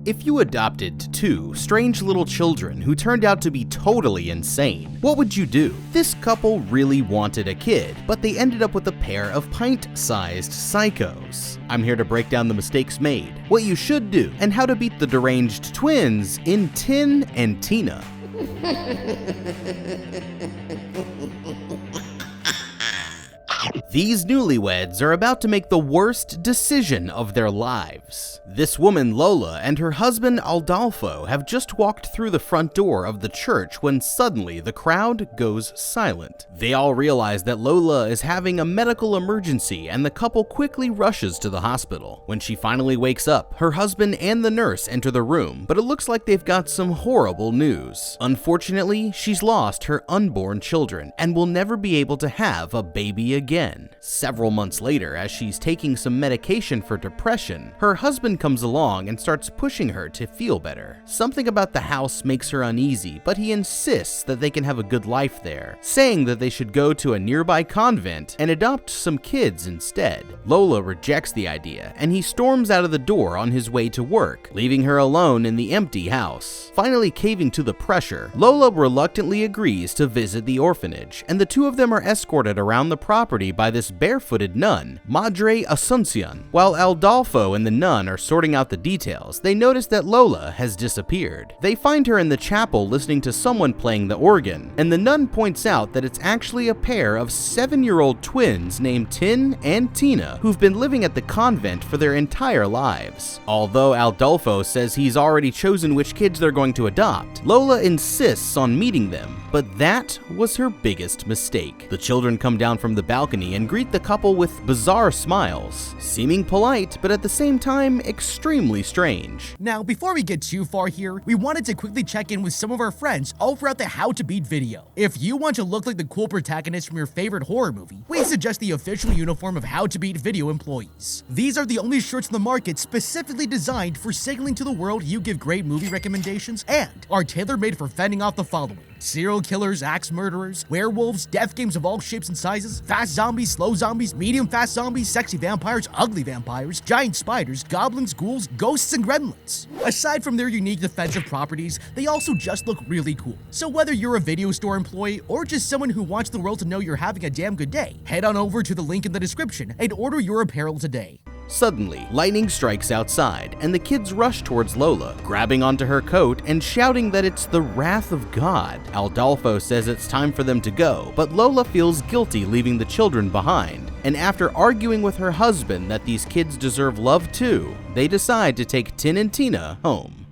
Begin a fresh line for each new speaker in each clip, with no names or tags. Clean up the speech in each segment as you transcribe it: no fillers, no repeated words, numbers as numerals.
If you adopted two strange little children who turned out to be totally insane, what would you do? This couple really wanted a kid, but they ended up with a pair of pint-sized psychos. I'm here to break down the mistakes made, what you should do, and how to beat the deranged twins in Tin and Tina. These newlyweds are about to make the worst decision of their lives. This woman, Lola, and her husband, Aldolfo, have just walked through the front door of the church when suddenly the crowd goes silent. They all realize that Lola is having a medical emergency, and the couple quickly rushes to the hospital. When she finally wakes up, her husband and the nurse enter the room, but it looks like they've got some horrible news. Unfortunately, she's lost her unborn children and will never be able to have a baby again. Several months later, as she's taking some medication for depression, her husband comes along and starts pushing her to feel better. Something about the house makes her uneasy, but he insists that they can have a good life there, saying that they should go to a nearby convent and adopt some kids instead. Lola rejects the idea, and he storms out of the door on his way to work, leaving her alone in the empty house. Finally caving to the pressure, Lola reluctantly agrees to visit the orphanage, and the two of them are escorted around the property by this barefooted nun, Madre Asuncion. While Aldolfo and the nun are sorting out the details, they notice that Lola has disappeared. They find her in the chapel listening to someone playing the organ, and the nun points out that it's actually a pair of 7-year-old twins named Tin and Tina who've been living at the convent for their entire lives. Although Aldolfo says he's already chosen which kids they're going to adopt, Lola insists on meeting them, but that was her biggest mistake. The children come down from the balcony and greet the couple with bizarre smiles, seeming polite, but at the same time, extremely strange.
Now, before we get too far here, we wanted to quickly check in with some of our friends all throughout the How to Beat video. If you want to look like the cool protagonist from your favorite horror movie, we suggest the official uniform of How to Beat video employees. These are the only shirts in the market specifically designed for signaling to the world you give great movie recommendations and are tailor-made for fending off the following: serial killers, axe murderers, werewolves, death games of all shapes and sizes, fast zombies, slow zombies, medium fast zombies, sexy vampires, ugly vampires, giant spiders, goblins, ghouls, ghosts, and gremlins. Aside from their unique defensive properties, they also just look really cool. So whether you're a video store employee or just someone who wants the world to know you're having a damn good day, head on over to the link in the description and order your apparel today.
Suddenly, lightning strikes outside, and the kids rush towards Lola, grabbing onto her coat and shouting that it's the wrath of God. Aldolfo says it's time for them to go, but Lola feels guilty leaving the children behind, and after arguing with her husband that these kids deserve love too, they decide to take Tin and Tina home.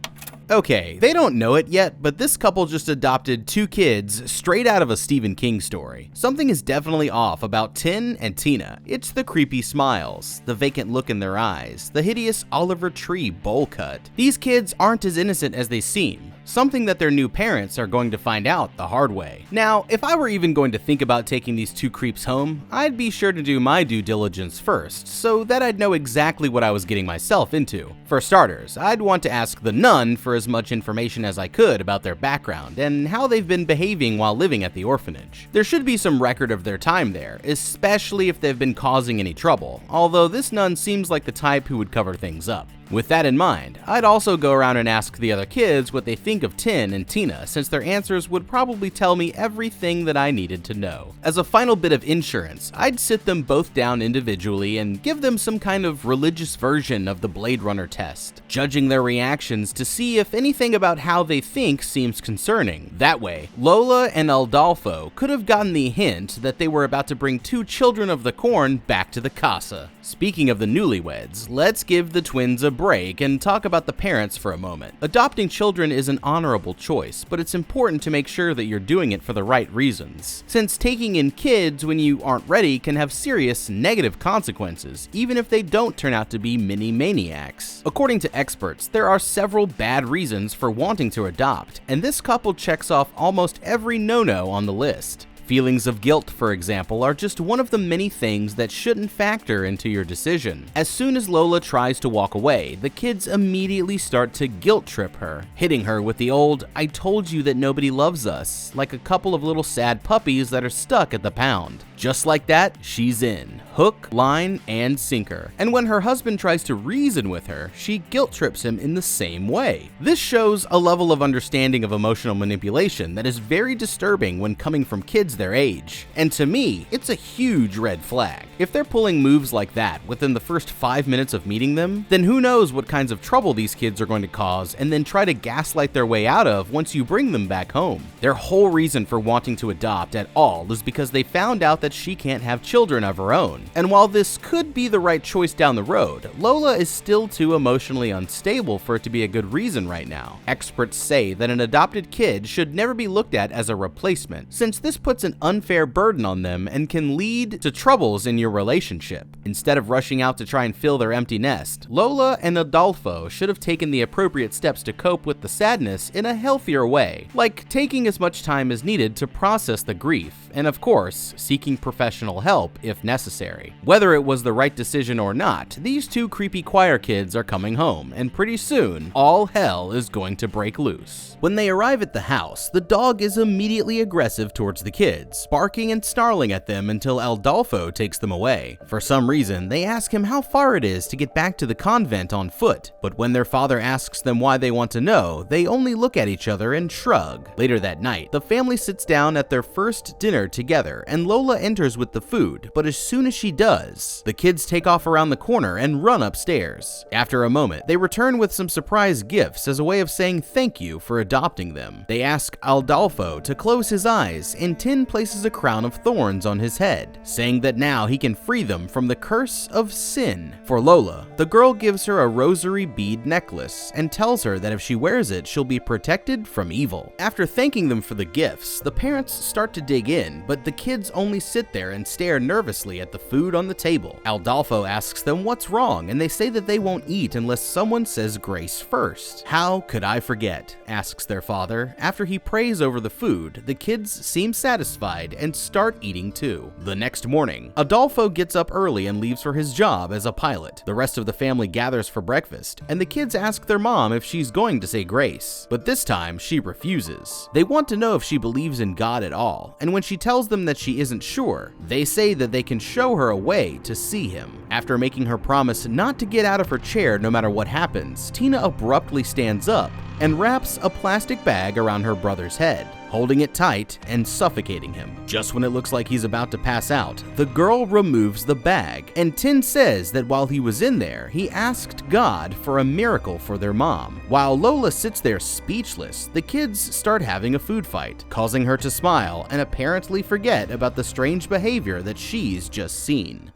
Okay, they don't know it yet, but this couple just adopted two kids straight out of a Stephen King story. Something is definitely off about Tin and Tina. It's the creepy smiles, the vacant look in their eyes, the hideous Oliver Tree bowl cut. These kids aren't as innocent as they seem, something that their new parents are going to find out the hard way. Now, if I were even going to think about taking these two creeps home, I'd be sure to do my due diligence first, so that I'd know exactly what I was getting myself into. For starters, I'd want to ask the nun for as much information as I could about their background and how they've been behaving while living at the orphanage. There should be some record of their time there, especially if they've been causing any trouble, although this nun seems like the type who would cover things up. With that in mind, I'd also go around and ask the other kids what they think of Tin and Tina, since their answers would probably tell me everything that I needed to know. As a final bit of insurance, I'd sit them both down individually and give them some kind of religious version of the Blade Runner test, judging their reactions to see if anything about how they think seems concerning. That way, Lola and Aldolfo could have gotten the hint that they were about to bring two children of the corn back to the casa. Speaking of the newlyweds, let's give the twins a break and talk about the parents for a moment. Adopting children is an honorable choice, but it's important to make sure that you're doing it for the right reasons, since taking in kids when you aren't ready can have serious negative consequences, even if they don't turn out to be mini maniacs. According to experts, there are several bad reasons for wanting to adopt, and this couple checks off almost every no-no on the list. Feelings of guilt, for example, are just one of the many things that shouldn't factor into your decision. As soon as Lola tries to walk away, the kids immediately start to guilt trip her, hitting her with the old "I told you that nobody loves us," like a couple of little sad puppies that are stuck at the pound. Just like that, she's in. Hook, line, and sinker. And when her husband tries to reason with her, she guilt trips him in the same way. This shows a level of understanding of emotional manipulation that is very disturbing when coming from kids their age. And to me, it's a huge red flag. If they're pulling moves like that within the first 5 minutes of meeting them, then who knows what kinds of trouble these kids are going to cause and then try to gaslight their way out of once you bring them back home. Their whole reason for wanting to adopt at all is because they found out that she can't have children of her own. And while this could be the right choice down the road, Lola is still too emotionally unstable for it to be a good reason right now. Experts say that an adopted kid should never be looked at as a replacement, since this puts an unfair burden on them and can lead to troubles in your relationship. Instead of rushing out to try and fill their empty nest, Lola and Adolfo should have taken the appropriate steps to cope with the sadness in a healthier way, like taking as much time as needed to process the grief, and of course, seeking professional help if necessary. Whether it was the right decision or not, these two creepy choir kids are coming home, and pretty soon, all hell is going to break loose. When they arrive at the house, the dog is immediately aggressive towards the kids, barking and snarling at them until Adolfo takes them away. For some reason, they ask him how far it is to get back to the convent on foot, but when their father asks them why they want to know, they only look at each other and shrug. Later that night, the family sits down at their first dinner together, and Lola enters with the food, but as soon as she does, the kids take off around the corner and run upstairs. After a moment, they return with some surprise gifts as a way of saying thank you for adopting them. They ask Adolfo to close his eyes, and Tin places a crown of thorns on his head, saying that now he can free them from the curse of sin. For Lola, the girl gives her a rosary bead necklace and tells her that if she wears it, she'll be protected from evil. After thanking them for the gifts, the parents start to dig in, but the kids only sit there and stare nervously at the food on the table. Adolfo asks them what's wrong, and they say that they won't eat unless someone says grace first. "How could I forget?" asks their father. After he prays over the food, the kids seem satisfied and start eating too. The next morning, Adolfo gets up early and leaves for his job as a pilot. The rest of the family gathers for breakfast, and the kids ask their mom if she's going to say grace, but this time she refuses. They want to know if she believes in God at all, and when she tells them that she isn't sure, they say that they can show her a way to see him. After making her promise not to get out of her chair no matter what happens, Tina abruptly stands up and wraps a plastic bag around her brother's head, holding it tight and suffocating him. Just when it looks like he's about to pass out, the girl removes the bag, and Tin says that while he was in there, he asked God for a miracle for their mom. While Lola sits there speechless, the kids start having a food fight, causing her to smile and apparently forget about the strange behavior that she's just seen.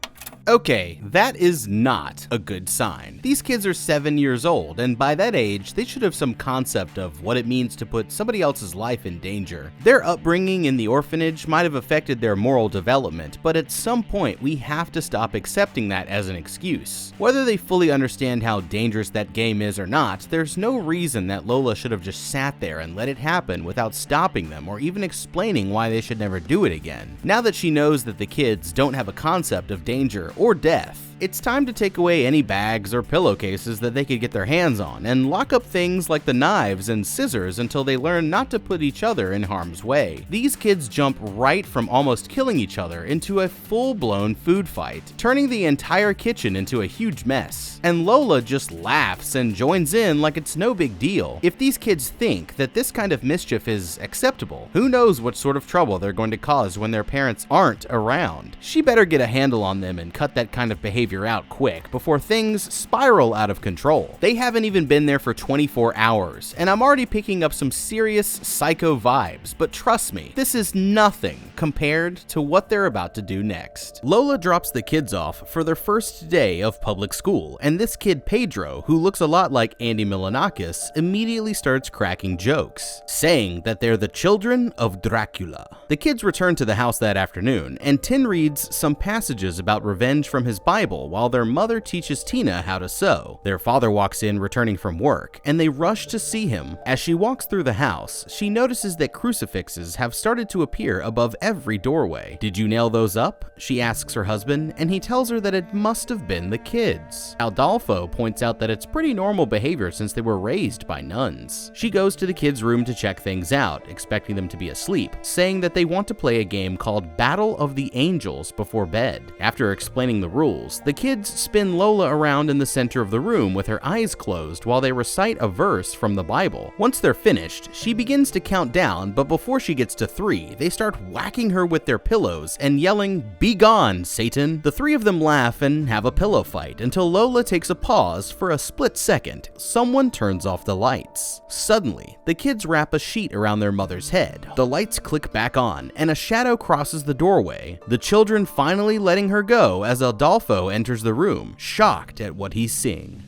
Okay, that is not a good sign. These kids are 7 years old, and by that age, they should have some concept of what it means to put somebody else's life in danger. Their upbringing in the orphanage might have affected their moral development, but at some point, we have to stop accepting that as an excuse. Whether they fully understand how dangerous that game is or not, there's no reason that Lola should have just sat there and let it happen without stopping them or even explaining why they should never do it again. Now that she knows that the kids don't have a concept of danger or death, it's time to take away any bags or pillowcases that they could get their hands on and lock up things like the knives and scissors until they learn not to put each other in harm's way. These kids jump right from almost killing each other into a full-blown food fight, turning the entire kitchen into a huge mess. And Lola just laughs and joins in like it's no big deal. If these kids think that this kind of mischief is acceptable, who knows what sort of trouble they're going to cause when their parents aren't around. She better get a handle on them and cut that kind of behavior out quick before things spiral out of control. They haven't even been there for 24 hours, and I'm already picking up some serious psycho vibes, but trust me, this is nothing compared to what they're about to do next. Lola drops the kids off for their first day of public school, and this kid Pedro, who looks a lot like Andy Milonakis, immediately starts cracking jokes, saying that they're the children of Dracula. The kids return to the house that afternoon, and Tin reads some passages about revenge from his Bible table while their mother teaches Tina how to sew. Their father walks in returning from work, and they rush to see him. As she walks through the house, she notices that crucifixes have started to appear above every doorway. "Did you nail those up?" she asks her husband, and he tells her that it must have been the kids. Adolfo points out that it's pretty normal behavior since they were raised by nuns. She goes to the kids' room to check things out, expecting them to be asleep, saying that they want to play a game called Battle of the Angels before bed. After explaining the rules, the kids spin Lola around in the center of the room with her eyes closed while they recite a verse from the Bible. Once they're finished, she begins to count down, but before she gets to 3, they start whacking her with their pillows and yelling, "Be gone, Satan!" The 3 of them laugh and have a pillow fight until Lola takes a pause for a split second. Someone turns off the lights. Suddenly, the kids wrap a sheet around their mother's head. The lights click back on, and a shadow crosses the doorway, the children finally letting her go as Adolfo enters the room, shocked at what he's seeing.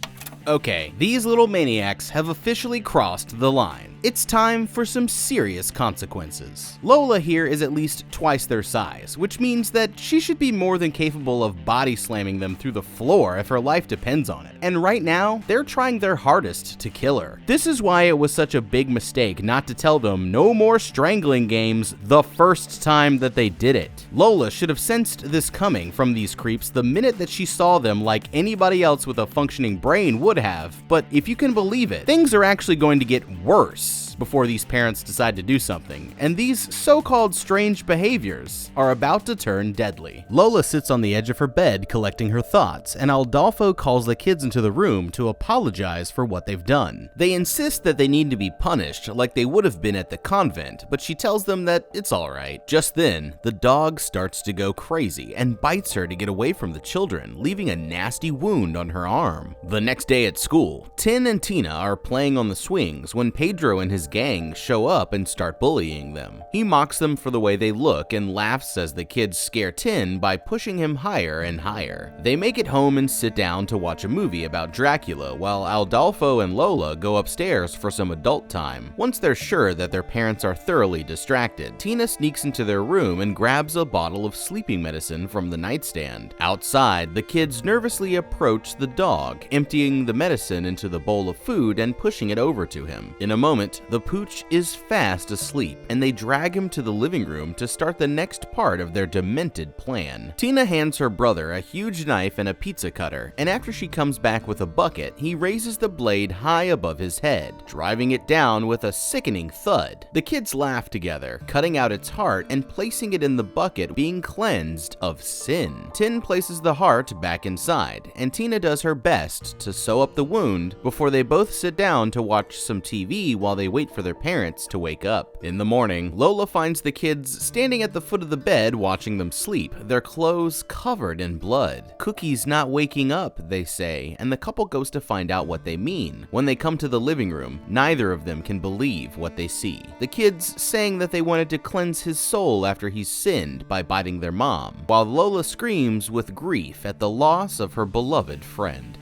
Okay, these little maniacs have officially crossed the line. It's time for some serious consequences. Lola here is at least twice their size, which means that she should be more than capable of body slamming them through the floor if her life depends on it. And right now, they're trying their hardest to kill her. This is why it was such a big mistake not to tell them no more strangling games the first time that they did it. Lola should have sensed this coming from these creeps the minute that she saw them, like anybody else with a functioning brain would have. But if you can believe it, things are actually going to get worse before these parents decide to do something, and these so-called strange behaviors are about to turn deadly. Lola sits on the edge of her bed collecting her thoughts, and Adolfo calls the kids into the room to apologize for what they've done. They insist that they need to be punished like they would have been at the convent, but she tells them that it's alright. Just then, the dog starts to go crazy and bites her to get away from the children, leaving a nasty wound on her arm. The next day at school, Tin and Tina are playing on the swings when Pedro and his gang show up and start bullying them. He mocks them for the way they look and laughs as the kids scare Tin by pushing him higher and higher. They make it home and sit down to watch a movie about Dracula while Adolfo and Lola go upstairs for some adult time. Once they're sure that their parents are thoroughly distracted, Tina sneaks into their room and grabs a bottle of sleeping medicine from the nightstand. Outside, the kids nervously approach the dog, emptying the medicine into the bowl of food and pushing it over to him. In a moment, the pooch is fast asleep, and they drag him to the living room to start the next part of their demented plan. Tina hands her brother a huge knife and a pizza cutter, and after she comes back with a bucket, he raises the blade high above his head, driving it down with a sickening thud. The kids laugh together, cutting out its heart and placing it in the bucket, being cleansed of sin. Tin places the heart back inside, and Tina does her best to sew up the wound before they both sit down to watch some TV while they wait for their parents to wake up. In the morning, Lola finds the kids standing at the foot of the bed watching them sleep, their clothes covered in blood. "Cookie's not waking up," they say, and the couple goes to find out what they mean. When they come to the living room, neither of them can believe what they see. The kids saying that they wanted to cleanse his soul after he sinned by biting their mom, while Lola screams with grief at the loss of her beloved friend.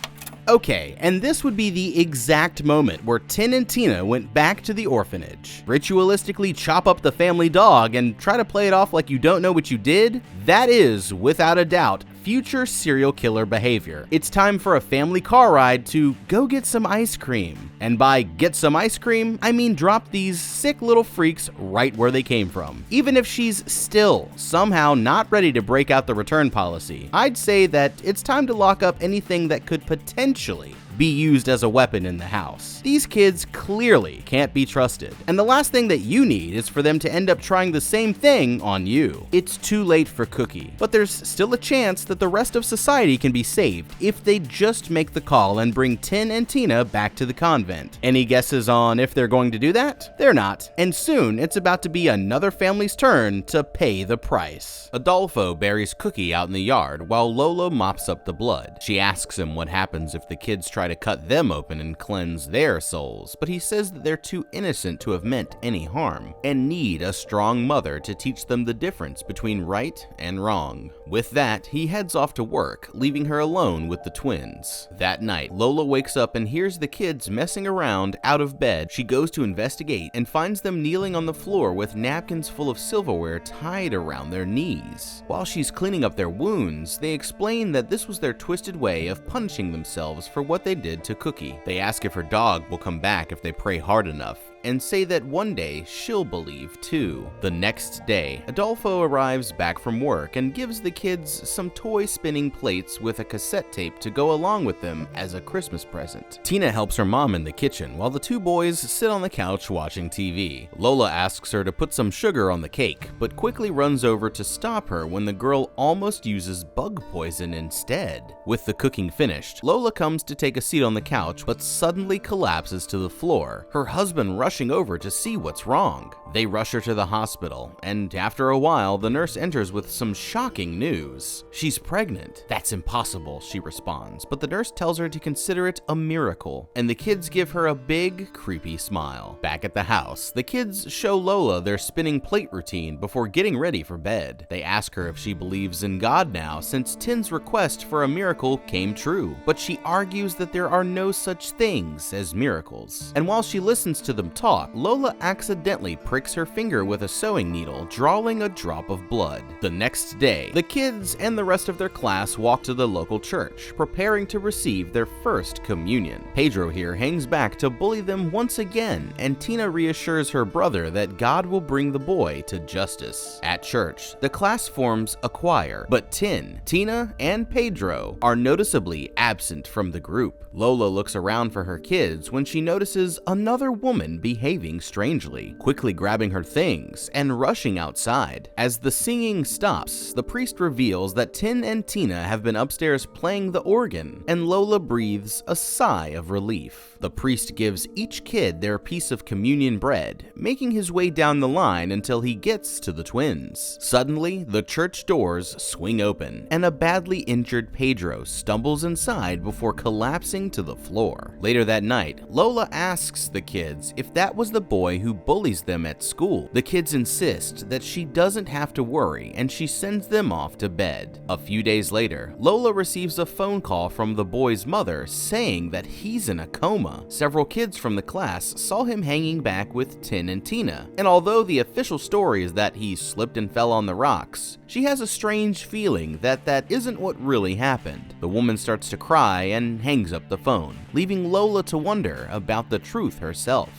Okay, and this would be the exact moment where Tin and Tina went back to the orphanage. Ritualistically chop up the family dog and try to play it off like you don't know what you did? That is, without a doubt, future serial killer behavior. It's time for a family car ride to go get some ice cream. And by get some ice cream, I mean drop these sick little freaks right where they came from. Even if she's still somehow not ready to break out the return policy, I'd say that it's time to lock up anything that could potentially be used as a weapon in the house. These kids clearly can't be trusted, and the last thing that you need is for them to end up trying the same thing on you. It's too late for Cookie, but there's still a chance that the rest of society can be saved if they just make the call and bring Tin and Tina back to the convent. Any guesses on if they're going to do that? They're not, and soon it's about to be another family's turn to pay the price. Adolfo buries Cookie out in the yard while Lola mops up the blood. She asks him what happens if the kids try try to cut them open and cleanse their souls, but he says that they're too innocent to have meant any harm, and need a strong mother to teach them the difference between right and wrong. With that, he heads off to work, leaving her alone with the twins. That night, Lola wakes up and hears the kids messing around out of bed. She goes to investigate and finds them kneeling on the floor with napkins full of silverware tied around their knees. While she's cleaning up their wounds, they explain that this was their twisted way of punishing themselves for what they did to Cookie. They ask if her dog will come back if they pray hard enough, and say that one day she'll believe too. The next day, Adolfo arrives back from work and gives the kids some toy spinning plates with a cassette tape to go along with them as a Christmas present. Tina helps her mom in the kitchen while the two boys sit on the couch watching TV. Lola asks her to put some sugar on the cake, but quickly runs over to stop her when the girl almost uses bug poison instead. With the cooking finished, Lola comes to take a seat on the couch but suddenly collapses to the floor. Her husband rushing over to see what's wrong. They rush her to the hospital, and after a while, the nurse enters with some shocking news. She's pregnant. That's impossible, she responds, but the nurse tells her to consider it a miracle, and the kids give her a big, creepy smile. Back at the house, the kids show Lola their spinning plate routine before getting ready for bed. They ask her if she believes in God now, since Tin's request for a miracle came true, but she argues that there are no such things as miracles. And while she listens to them talk, Lola accidentally pricks her finger with a sewing needle, drawing a drop of blood. The next day, the kids and the rest of their class walk to the local church, preparing to receive their first communion. Pedro here hangs back to bully them once again, and Tina reassures her brother that God will bring the boy to justice. At church, the class forms a choir, but Tin, Tina, and Pedro are noticeably absent from the group. Lola looks around for her kids when she notices another woman behaving strangely, quickly grabbing her things and rushing outside. As the singing stops, the priest reveals that Tin and Tina have been upstairs playing the organ, and Lola breathes a sigh of relief. The priest gives each kid their piece of communion bread, making his way down the line until he gets to the twins. Suddenly, the church doors swing open, and a badly injured Pedro stumbles inside before collapsing to the floor. Later that night, Lola asks the kids if that was the boy who bullies them at school. The kids insist that she doesn't have to worry, and she sends them off to bed. A few days later, Lola receives a phone call from the boy's mother saying that he's in a coma. Several kids from the class saw him hanging back with Tin and Tina, and although the official story is that he slipped and fell on the rocks, she has a strange feeling that that isn't what really happened. The woman starts to cry and hangs up the phone, leaving Lola to wonder about the truth herself.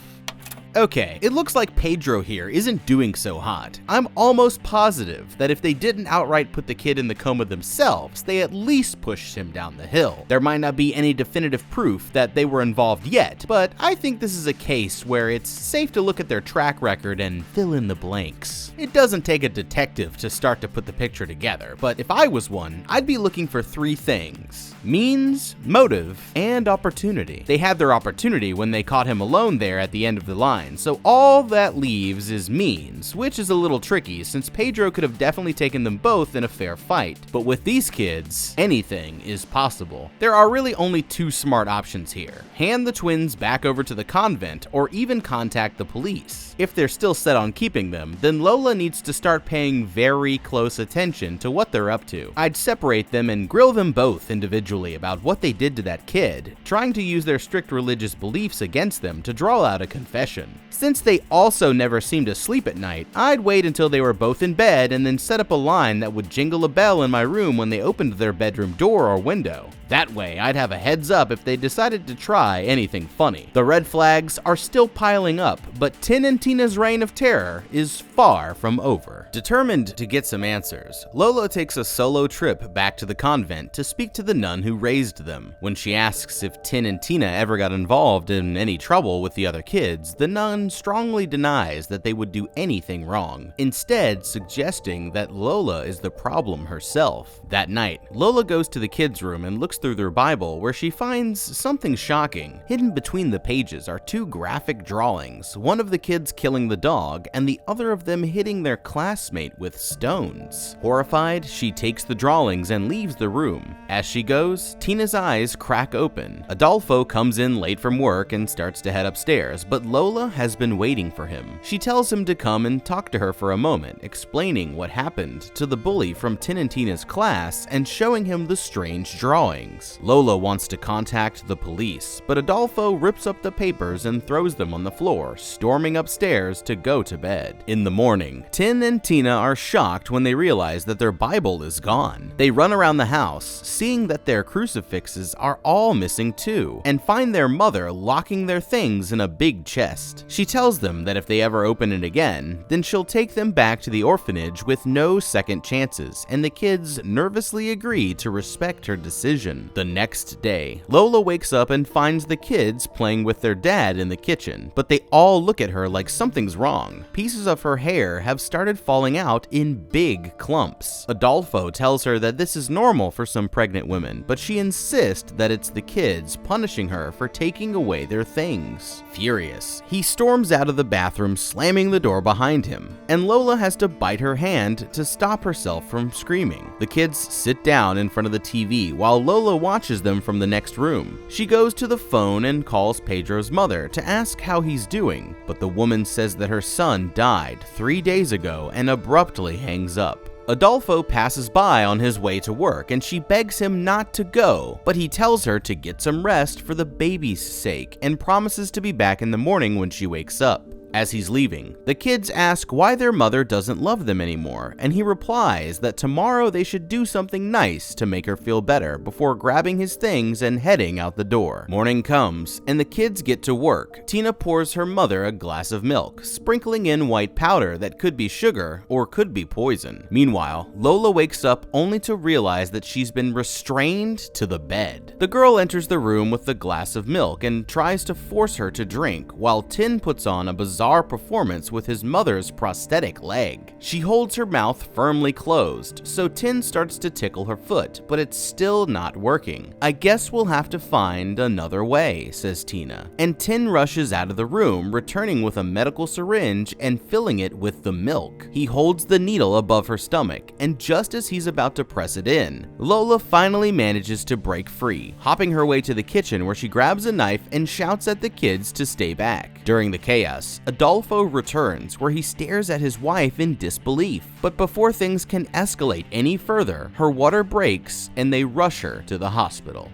Okay, it looks like Pedro here isn't doing so hot. I'm almost positive that if they didn't outright put the kid in the coma themselves, they at least pushed him down the hill. There might not be any definitive proof that they were involved yet, but I think this is a case where it's safe to look at their track record and fill in the blanks. It doesn't take a detective to start to put the picture together, but if I was one, I'd be looking for three things: means, motive, and opportunity. They had their opportunity when they caught him alone there at the end of the line, so all that leaves is means, which is a little tricky since Pedro could have definitely taken them both in a fair fight. But with these kids, anything is possible. There are really only two smart options here: hand the twins back over to the convent or even contact the police. If they're still set on keeping them, then Lola needs to start paying very close attention to what they're up to. I'd separate them and grill them both individually about what they did to that kid, trying to use their strict religious beliefs against them to draw out a confession. Since they also never seem to sleep at night, I'd wait until they were both in bed and then set up a line that would jingle a bell in my room when they opened their bedroom door or window. That way, I'd have a heads up if they decided to try anything funny. The red flags are still piling up, but Tin and Tina's reign of terror is far from over. Determined to get some answers, Lola takes a solo trip back to the convent to speak to the nun who raised them. When she asks if Tin and Tina ever got involved in any trouble with the other kids, the nun nun strongly denies that they would do anything wrong, instead suggesting that Lola is the problem herself. That night, Lola goes to the kids' room and looks through their Bible, where she finds something shocking. Hidden between the pages are two graphic drawings, one of the kids killing the dog and the other of them hitting their classmate with stones. Horrified, she takes the drawings and leaves the room. As she goes, Tina's eyes crack open. Adolfo comes in late from work and starts to head upstairs, but Lola has been waiting for him. She tells him to come and talk to her for a moment, explaining what happened to the bully from Tin and Tina's class and showing him the strange drawings. Lola wants to contact the police, but Adolfo rips up the papers and throws them on the floor, storming upstairs to go to bed. In the morning, Tin and Tina are shocked when they realize that their Bible is gone. They run around the house, seeing that their crucifixes are all missing too, and find their mother locking their things in a big chest. She tells them that if they ever open it again, then she'll take them back to the orphanage with no second chances, and the kids nervously agree to respect her decision. The next day, Lola wakes up and finds the kids playing with their dad in the kitchen, but they all look at her like something's wrong. Pieces of her hair have started falling out in big clumps. Adolfo tells her that this is normal for some pregnant women, but she insists that it's the kids punishing her for taking away their things. Furious, he storms out of the bathroom, slamming the door behind him, and Lola has to bite her hand to stop herself from screaming. The kids sit down in front of the TV while Lola watches them from the next room. She goes to the phone and calls Pedro's mother to ask how he's doing, but the woman says that her son died 3 days ago and abruptly hangs up. Adolfo passes by on his way to work and she begs him not to go, but he tells her to get some rest for the baby's sake and promises to be back in the morning when she wakes up. As he's leaving, the kids ask why their mother doesn't love them anymore, and he replies that tomorrow they should do something nice to make her feel better before grabbing his things and heading out the door. Morning comes, and the kids get to work. Tina pours her mother a glass of milk, sprinkling in white powder that could be sugar or could be poison. Meanwhile, Lola wakes up only to realize that she's been restrained to the bed. The girl enters the room with the glass of milk and tries to force her to drink, while Tin puts on a bizarre performance with his mother's prosthetic leg. She holds her mouth firmly closed, so Tin starts to tickle her foot, but it's still not working. "I guess we'll have to find another way," says Tina. And Tin rushes out of the room, returning with a medical syringe and filling it with the milk. He holds the needle above her stomach, and just as he's about to press it in, Lola finally manages to break free, hopping her way to the kitchen where she grabs a knife and shouts at the kids to stay back. During the chaos, Adolfo returns, where he stares at his wife in disbelief. But before things can escalate any further, her water breaks and they rush her to the hospital.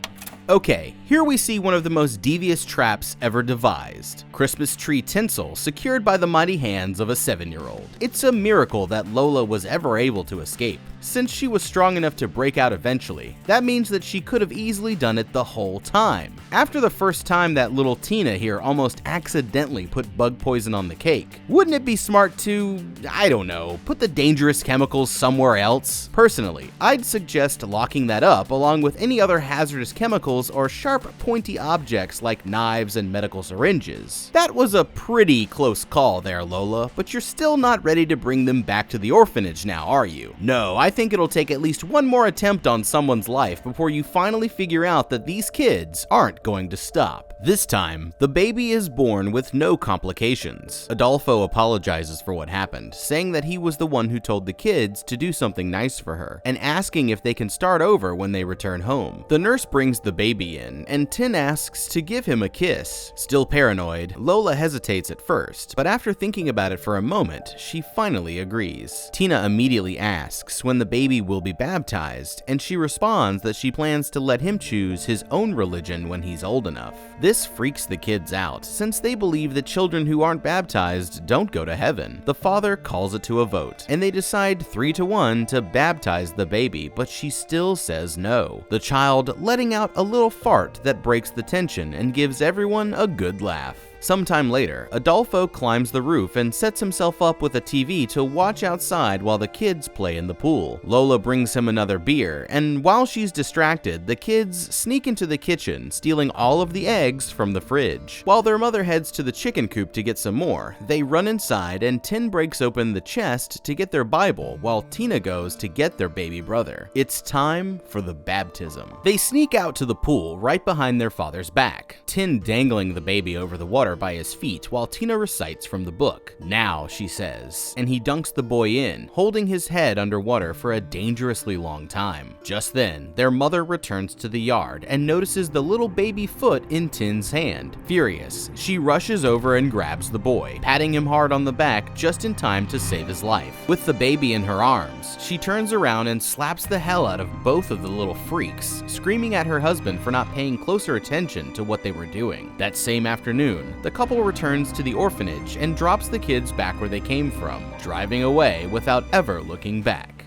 Okay, here we see one of the most devious traps ever devised. Christmas tree tinsel secured by the mighty hands of a 7-year-old. It's a miracle that Lola was ever able to escape. Since she was strong enough to break out eventually, that means that she could have easily done it the whole time. After the first time that little Tina here almost accidentally put bug poison on the cake, wouldn't it be smart to, I don't know, put the dangerous chemicals somewhere else? Personally, I'd suggest locking that up along with any other hazardous chemicals or sharp, pointy objects like knives and medical syringes. That was a pretty close call there, Lola, but you're still not ready to bring them back to the orphanage now, are you? No, I think it'll take at least one more attempt on someone's life before you finally figure out that these kids aren't going to stop. This time, the baby is born with no complications. Adolfo apologizes for what happened, saying that he was the one who told the kids to do something nice for her, and asking if they can start over when they return home. The nurse brings the baby in, and Tin asks to give him a kiss. Still paranoid, Lola hesitates at first, but after thinking about it for a moment, she finally agrees. Tina immediately asks when the baby will be baptized, and she responds that she plans to let him choose his own religion when he's old enough. This freaks the kids out, since they believe that children who aren't baptized don't go to heaven. The father calls it to a vote, and they decide 3-1 to baptize the baby, but she still says no, the child letting out a little fart that breaks the tension and gives everyone a good laugh. Sometime later, Adolfo climbs the roof and sets himself up with a TV to watch outside while the kids play in the pool. Lola brings him another beer, and while she's distracted, the kids sneak into the kitchen, stealing all of the eggs from the fridge. While their mother heads to the chicken coop to get some more, they run inside and Tin breaks open the chest to get their Bible while Tina goes to get their baby brother. It's time for the baptism. They sneak out to the pool right behind their father's back, Tin dangling the baby over the water by his feet while Tina recites from the book. "Now," she says, and he dunks the boy in, holding his head underwater for a dangerously long time. Just then, their mother returns to the yard and notices the little baby foot in Tin's hand. Furious, she rushes over and grabs the boy, patting him hard on the back just in time to save his life. With the baby in her arms, she turns around and slaps the hell out of both of the little freaks, screaming at her husband for not paying closer attention to what they were doing. That same afternoon, the couple returns to the orphanage and drops the kids back where they came from, driving away without ever looking back.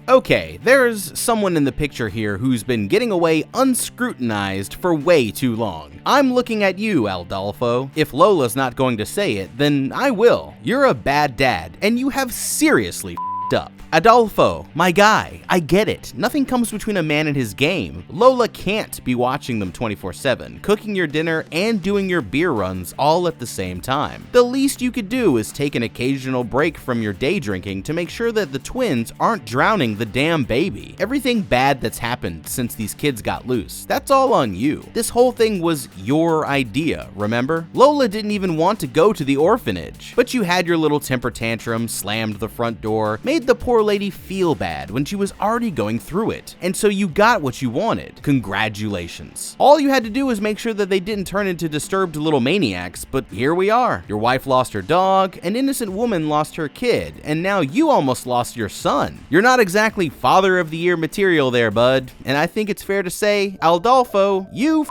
Okay, there's someone in the picture here who's been getting away unscrutinized for way too long. I'm looking at you, Adolfo. If Lola's not going to say it, then I will. You're a bad dad, and you have seriously f***ed up. Adolfo, my guy, I get it. Nothing comes between a man and his game. Lola can't be watching them 24/7, cooking your dinner and doing your beer runs all at the same time. The least you could do is take an occasional break from your day drinking to make sure that the twins aren't drowning the damn baby. Everything bad that's happened since these kids got loose, that's all on you. This whole thing was your idea, remember? Lola didn't even want to go to the orphanage, but you had your little temper tantrum, slammed the front door, made the poor lady feel bad when she was already going through it, and so you got what you wanted. Congratulations. All you had to do was make sure that they didn't turn into disturbed little maniacs, but here we are. Your wife lost her dog, an innocent woman lost her kid, and now you almost lost your son. You're not exactly father of the year material there, bud, and I think it's fair to say, Adolfo, you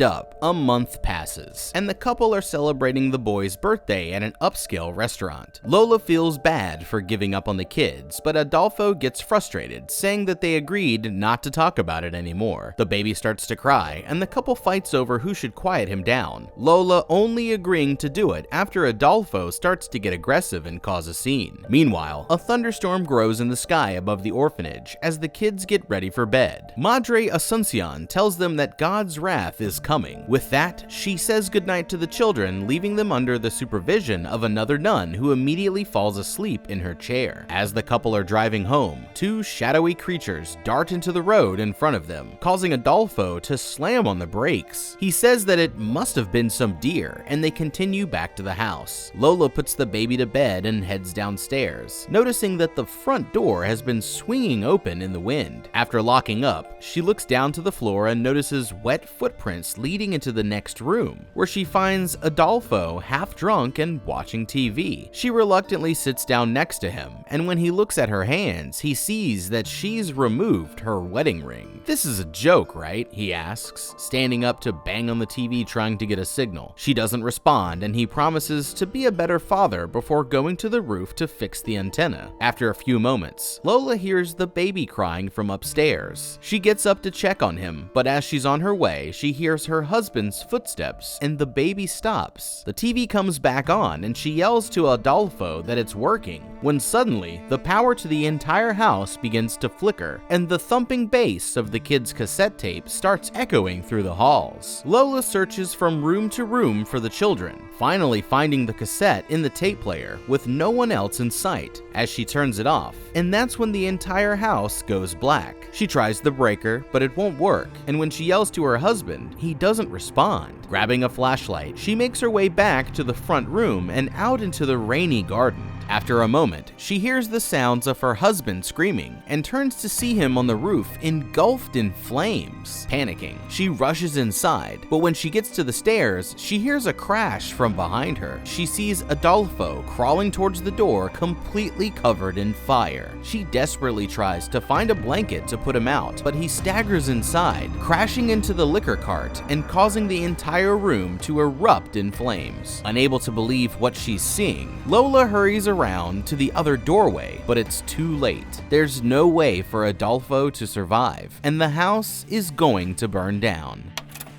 up. A month passes, and the couple are celebrating the boy's birthday at an upscale restaurant. Lola feels bad for giving up on the kids, but Adolfo gets frustrated, saying that they agreed not to talk about it anymore. The baby starts to cry, and the couple fights over who should quiet him down, Lola only agreeing to do it after Adolfo starts to get aggressive and cause a scene. Meanwhile, a thunderstorm grows in the sky above the orphanage as the kids get ready for bed. Madre Asuncion tells them that God's wrath is coming. With that, she says goodnight to the children, leaving them under the supervision of another nun who immediately falls asleep in her chair. As the couple are driving home, two shadowy creatures dart into the road in front of them, causing Adolfo to slam on the brakes. He says that it must have been some deer, and they continue back to the house. Lola puts the baby to bed and heads downstairs, noticing that the front door has been swinging open in the wind. After locking up, she looks down to the floor and notices wet footprints leading into the next room, where she finds Adolfo half drunk and watching TV. She reluctantly sits down next to him, and when he looks at her hands, he sees that she's removed her wedding ring. "This is a joke, right?" he asks, standing up to bang on the TV trying to get a signal. She doesn't respond, and he promises to be a better father before going to the roof to fix the antenna. After a few moments, Lola hears the baby crying from upstairs. She gets up to check on him, but as she's on her way, she hears her husband's footsteps, and the baby stops. The TV comes back on, and she yells to Adolfo that it's working, when suddenly, the power to the entire house begins to flicker, and the thumping bass of the kid's cassette tape starts echoing through the halls. Lola searches from room to room for the children, finally finding the cassette in the tape player with no one else in sight as she turns it off, and that's when the entire house goes black. She tries the breaker, but it won't work, and when she yells to her husband, he doesn't respond. Grabbing a flashlight, she makes her way back to the front room and out into the rainy garden. After a moment, she hears the sounds of her husband screaming and turns to see him on the roof engulfed in flames. Panicking, she rushes inside, but when she gets to the stairs, she hears a crash from behind her. She sees Adolfo crawling towards the door completely covered in fire. She desperately tries to find a blanket to put him out, but he staggers inside, crashing into the liquor cart and causing the entire room to erupt in flames. Unable to believe what she's seeing, Lola hurries around to the other doorway, but it's too late. There's no way for Adolfo to survive, and the house is going to burn down.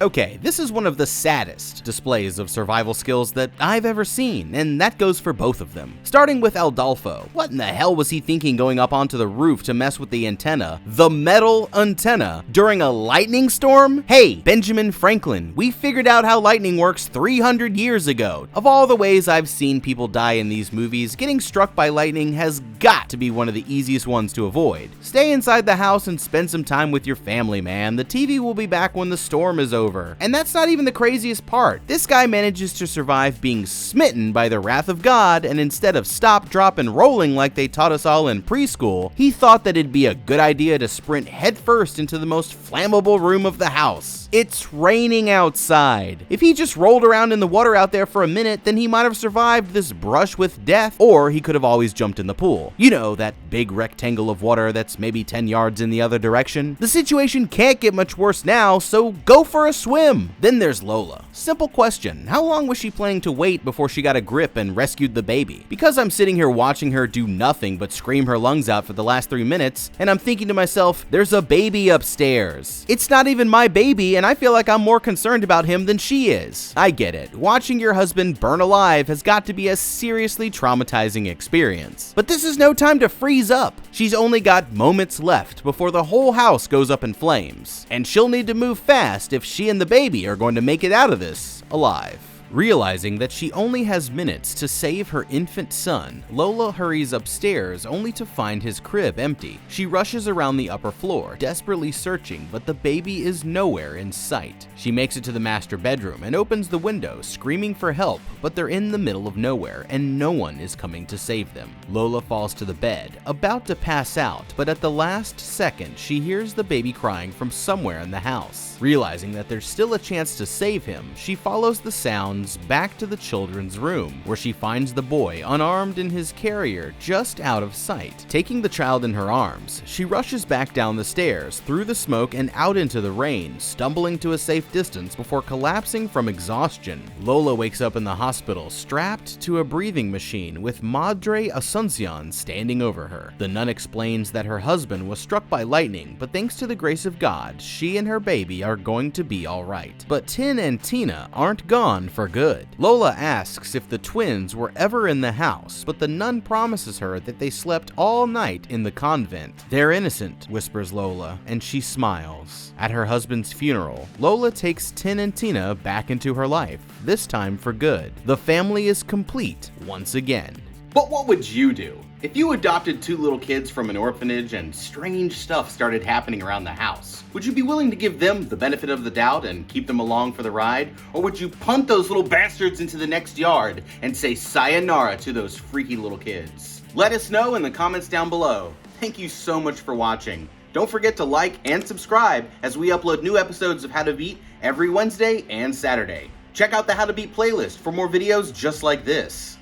Okay, this is one of the saddest displays of survival skills that I've ever seen, and that goes for both of them. Starting with Adolfo. What in the hell was he thinking going up onto the roof to mess with the antenna, the metal antenna, during a lightning storm? Hey, Benjamin Franklin, we figured out how lightning works 300 years ago. Of all the ways I've seen people die in these movies, getting struck by lightning has got to be one of the easiest ones to avoid. Stay inside the house and spend some time with your family, man. The TV will be back when the storm is over. And that's not even the craziest part. This guy manages to survive being smitten by the wrath of God, and instead of stop, drop, and rolling like they taught us all in preschool, he thought that it'd be a good idea to sprint headfirst into the most flammable room of the house. It's raining outside. If he just rolled around in the water out there for a minute, then he might have survived this brush with death, or he could have always jumped in the pool. You know, that big rectangle of water that's maybe 10 yards in the other direction. The situation can't get much worse now, so go for a swim. Then there's Lola. Simple question, how long was she planning to wait before she got a grip and rescued the baby? Because I'm sitting here watching her do nothing but scream her lungs out for the last 3 minutes, and I'm thinking to myself, there's a baby upstairs. It's not even my baby, and I feel like I'm more concerned about him than she is. I get it. Watching your husband burn alive has got to be a seriously traumatizing experience. But this is no time to freeze up. She's only got moments left before the whole house goes up in flames, and she'll need to move fast if she and the baby are going to make it out of this alive. Realizing that she only has minutes to save her infant son, Lola hurries upstairs only to find his crib empty. She rushes around the upper floor, desperately searching, but the baby is nowhere in sight. She makes it to the master bedroom and opens the window, screaming for help, but they're in the middle of nowhere and no one is coming to save them. Lola falls to the bed, about to pass out, but at the last second, she hears the baby crying from somewhere in the house. Realizing that there's still a chance to save him, she follows the sounds back to the children's room, where she finds the boy unarmed in his carrier just out of sight. Taking the child in her arms, she rushes back down the stairs, through the smoke and out into the rain, stumbling to a safe distance before collapsing from exhaustion. Lola wakes up in the hospital, strapped to a breathing machine with Madre Asuncion standing over her. The nun explains that her husband was struck by lightning, but thanks to the grace of God, she and her baby are going to be alright. But Tin and Tina aren't gone for good. Lola asks if the twins were ever in the house, but the nun promises her that they slept all night in the convent. They're innocent, whispers Lola, and she smiles. At her husband's funeral, Lola takes Tin and Tina back into her life, this time for good. The family is complete once again.
But what would you do if you adopted 2 little kids from an orphanage and strange stuff started happening around the house? Would you be willing to give them the benefit of the doubt and keep them along for the ride? Or would you punt those little bastards into the next yard and say sayonara to those freaky little kids? Let us know in the comments down below. Thank you so much for watching. Don't forget to like and subscribe as we upload new episodes of How to Beat every Wednesday and Saturday. Check out the How to Beat playlist for more videos just like this.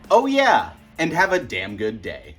Oh yeah, and have a damn good day.